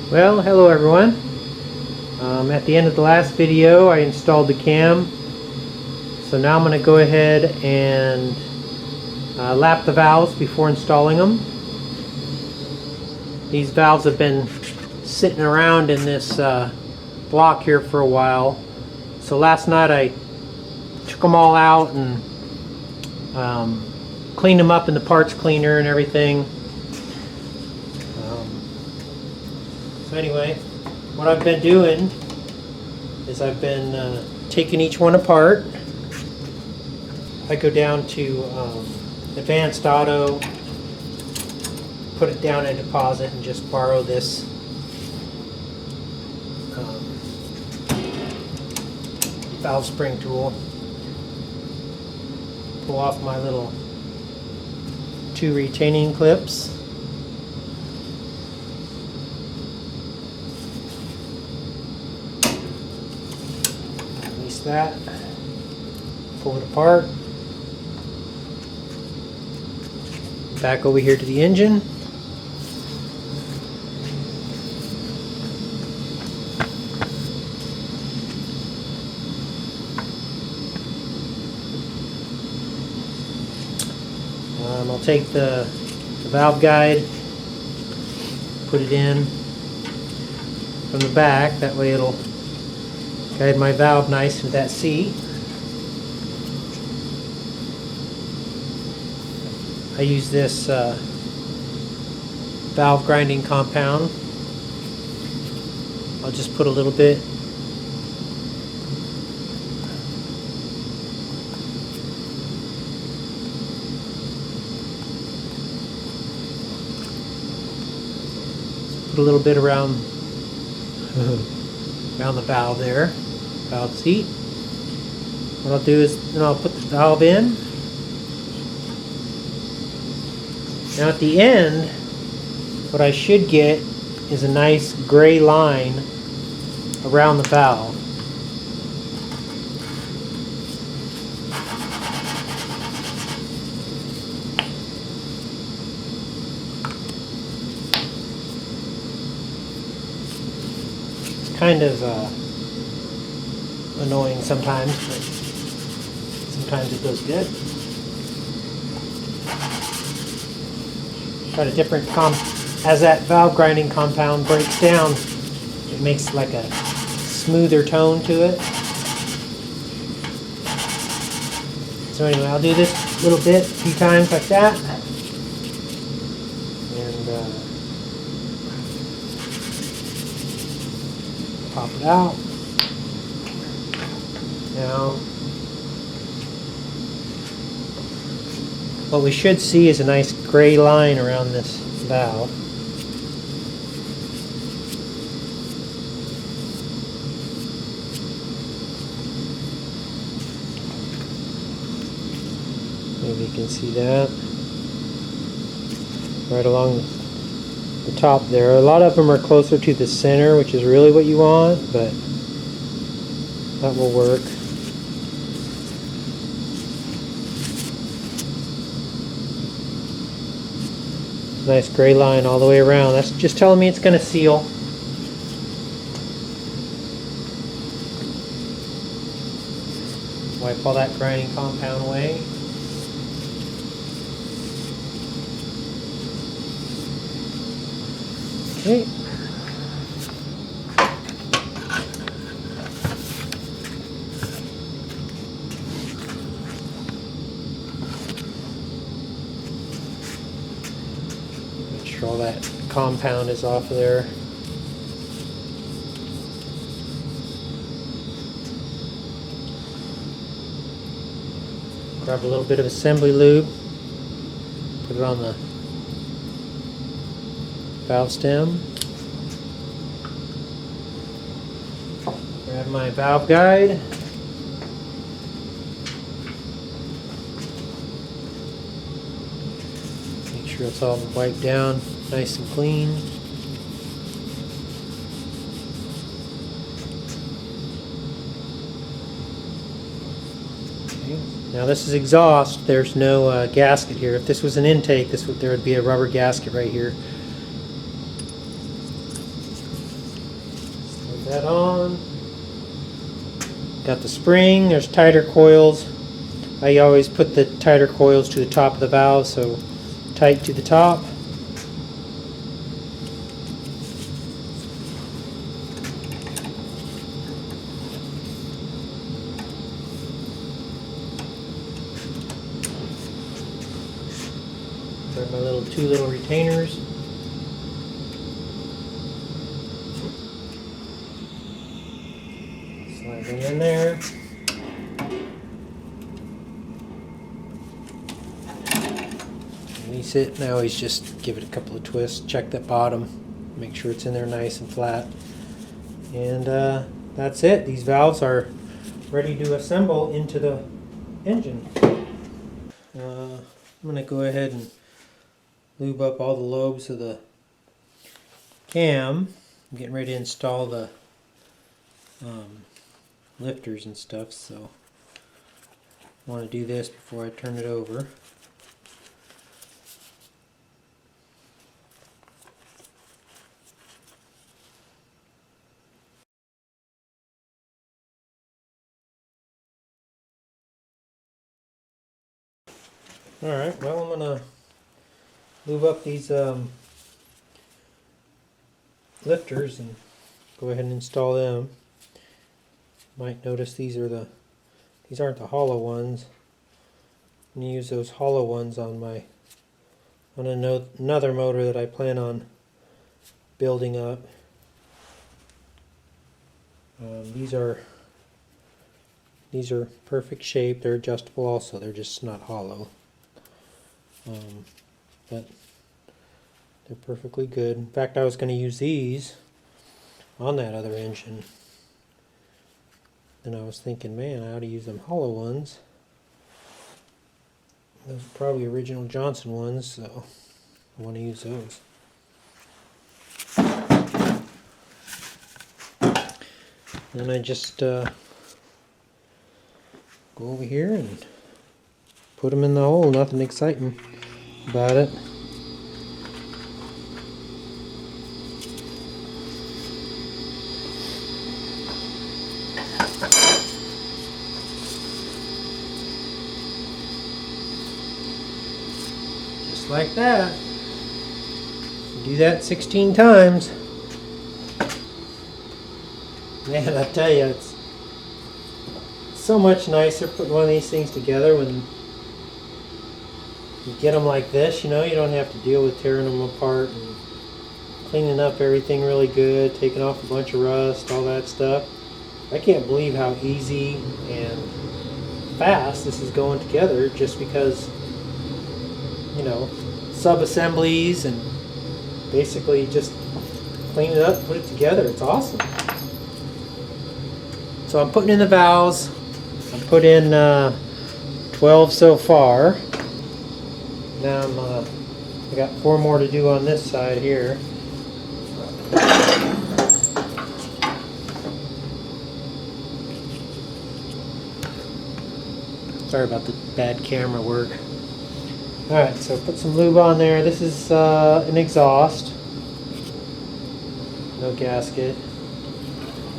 Well, hello everyone. At the end of the last video I installed the cam, so now I'm going to go ahead and lap the valves before installing them. These valves have been sitting around in this block here for a while, so last night I took them all out and cleaned them up in the parts cleaner and everything. So anyway, what I've been doing is I've been taking each one apart. I go down to Advanced Auto, put it down in deposit, and just borrow this valve spring tool. Pull off my little 2 retaining clips. Release that. Pull it apart. Back over here to the engine. I'll take the valve guide, put it in from the back, that way it'll guide my valve nice with that C. I use this valve grinding compound. I'll just put a little bit around the valve there, valve seat. What I'll do is then I'll put the valve in. Now at the end, what I should get is a nice gray line around the valve. Kind of annoying sometimes, but sometimes it goes good. Got a different as that valve grinding compound breaks down, it makes like a smoother tone to it. So anyway, I'll do this little bit a few times like that, and pop it out. Now, what we should see is a nice gray line around this valve. Maybe you can see that right along the top there. A lot of them are closer to the center, which is really what you want, but that will work. Nice gray line all the way around. That's just telling me it's going to seal. Wipe all that grinding compound away. Okay. All that compound is off of there. Grab a little bit of assembly lube, put it on the valve stem. Grab my valve guide. Make sure it's all wiped down nice and clean. Okay. Now this is exhaust. There's no gasket here. If this was an intake, there would be a rubber gasket right here. that on. Got the spring, there's tighter coils. I always put the tighter coils to the top of the valve, so tight to the top. There's my two little retainers. Slide them in there. Release it. And I always just give it a couple of twists, check that bottom, make sure it's in there nice and flat. And that's it. These valves are ready to assemble into the engine. I'm going to go ahead and lube up all the lobes of the cam. I'm getting ready to install the lifters and stuff, so I want to do this before I turn it over. Alright, well, I'm going to lube up these lifters and go ahead and install them. Might notice these aren't the hollow ones. I'm going to use those hollow ones on another motor that I plan on building up. These are perfect shape. They're adjustable also. They're just not hollow. But they're perfectly good. In fact, I was going to use these on that other engine. And I was thinking, man, I ought to use them hollow ones. Those are probably original Johnson ones, so I want to use those. Then I just go over here and put them in the hole. Nothing exciting about it. Just like that. Do that 16 times. Man, I tell you, it's so much nicer putting one of these things together when you get them like this. You know, you don't have to deal with tearing them apart and cleaning up everything really good, taking off a bunch of rust, all that stuff. I can't believe how easy and fast this is going together, just because, you know, sub-assemblies and basically just clean it up, put it together. It's awesome. So I'm putting in the valves. I put in 12 so far. Now I got 4 more to do on this side here. Sorry about the bad camera work. Alright, so put some lube on there. This is an exhaust. No gasket.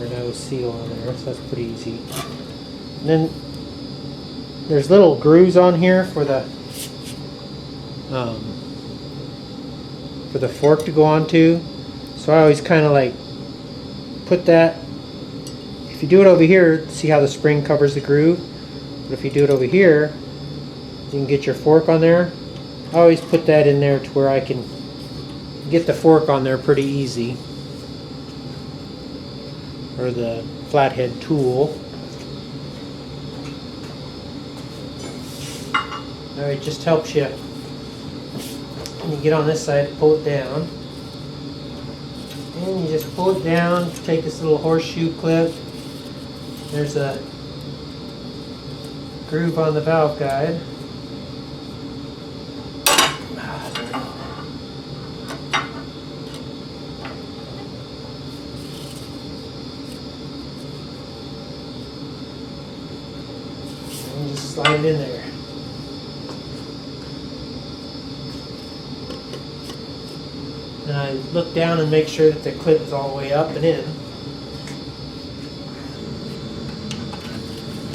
Or no seal on there, so that's pretty easy. And then there's little grooves on here for the fork to go onto. So I always kind of like put that. If you do it over here, see how the spring covers the groove. But if you do it over here, you can get your fork on there. I always put that in there to where I can get the fork on there pretty easy. Or the flathead tool. Alright, just helps you when you get on this side, pull it down. And you just pull it down, take this little horseshoe clip. There's a groove on the valve guide. And just slide it in there. And I look down and make sure that the clip is all the way up and in.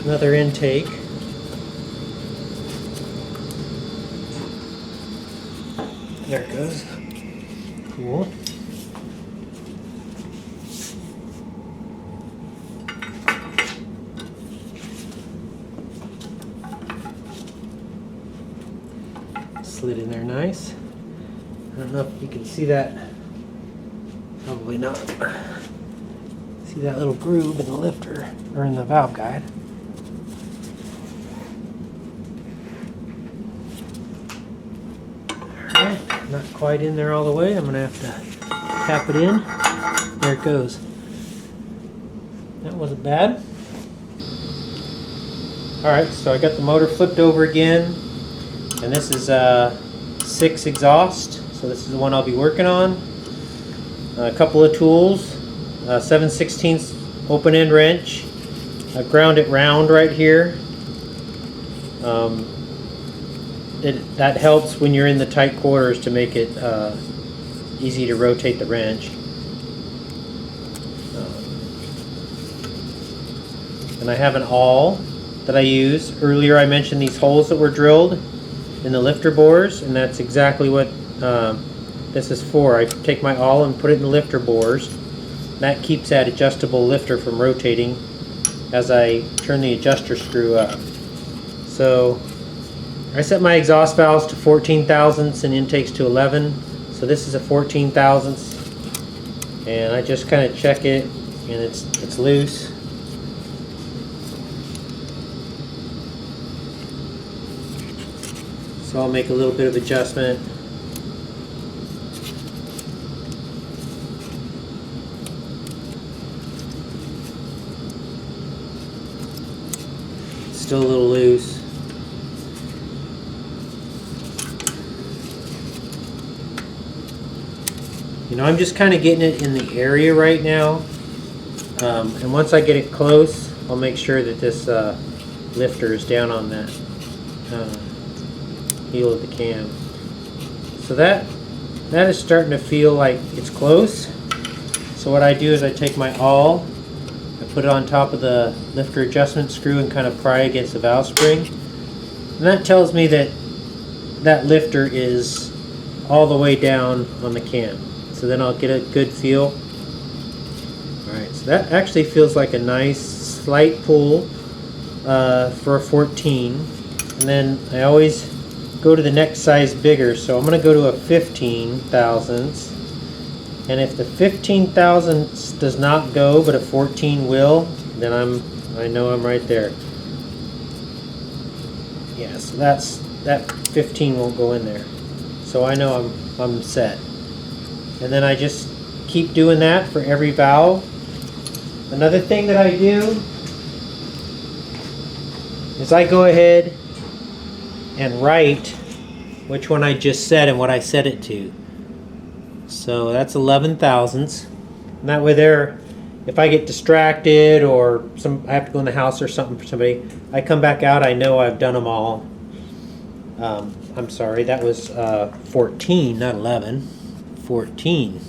Another intake. There it goes. Cool. Slid in there nice. I don't know if you can see that. Probably not. See that little groove in the lifter, or in the valve guide. Alright, not quite in there all the way. I'm going to have to tap it in. There it goes. That wasn't bad. Alright, so I got the motor flipped over again. And this is 6 exhaust. So this is the one I'll be working on. A couple of tools. 7/16 open end wrench. I ground it round right here. That helps when you're in the tight quarters to make it easy to rotate the wrench. And I have an awl that I use. Earlier I mentioned these holes that were drilled in the lifter bores, and that's exactly what this is for. I take my awl and put it in the lifter bores. That keeps that adjustable lifter from rotating as I turn the adjuster screw up. So I set my exhaust valves to 14 thousandths and intakes to 11. So this is a 14 thousandths, and I just kind of check it, and it's loose. So I'll make a little bit of adjustment. Still a little loose. You know, I'm just kind of getting it in the area right now. And once I get it close, I'll make sure that this lifter is down on that heel of the cam. So that is starting to feel like it's close. So what I do is I take my awl, I put it on top of the lifter adjustment screw and kind of pry against the valve spring. And that tells me that that lifter is all the way down on the cam. So then I'll get a good feel. Alright, so that actually feels like a nice slight pull for a 14. And then I always go to the next size bigger, so I'm going to go to a 15 thousandths. And if the 15 thousandths does not go, but a 14 will, then I know I'm right there. Yeah, so that 15 won't go in there. So I know I'm set. And then I just keep doing that for every valve. Another thing that I do is I go ahead and write which one I just set and what I set it to. So that's 11 thousandths. And that way there, if I get distracted or I have to go in the house or something for somebody, I come back out, I know I've done them all. I'm sorry, that was 14, not 11. 14.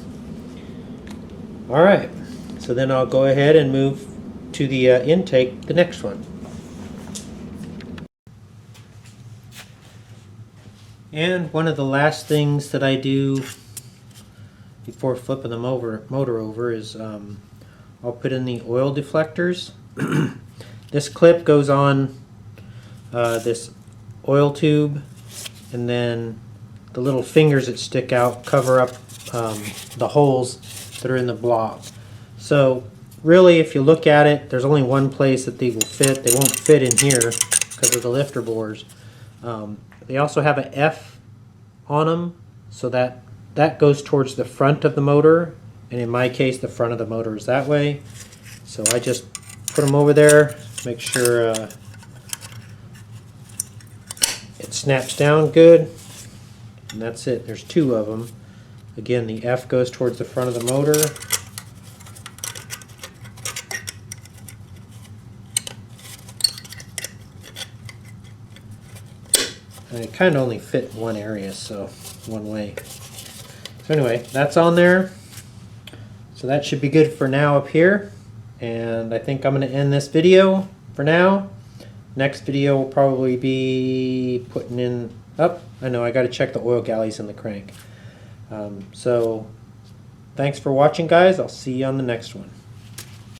Alright, so then I'll go ahead and move to the intake, the next one. And one of the last things that I do before flipping the motor over is I'll put in the oil deflectors. This clip goes on this oil tube, and then the little fingers that stick out cover up the holes that are in the block. So really, if you look at it, there's only one place that they will fit. They won't fit in here because of the lifter bores. They also have an F on them, so that goes towards the front of the motor, and in my case the front of the motor is that way. So I just put them over there, make sure it snaps down good, and that's it. There's 2 of them. Again, the F goes towards the front of the motor. And it kind of only fit in one area, so one way. So anyway, that's on there. So that should be good for now up here. And I think I'm going to end this video for now. Next video will probably be putting in, I know I got to check the oil galleys in the crank. So thanks for watching, guys. I'll see you on the next one.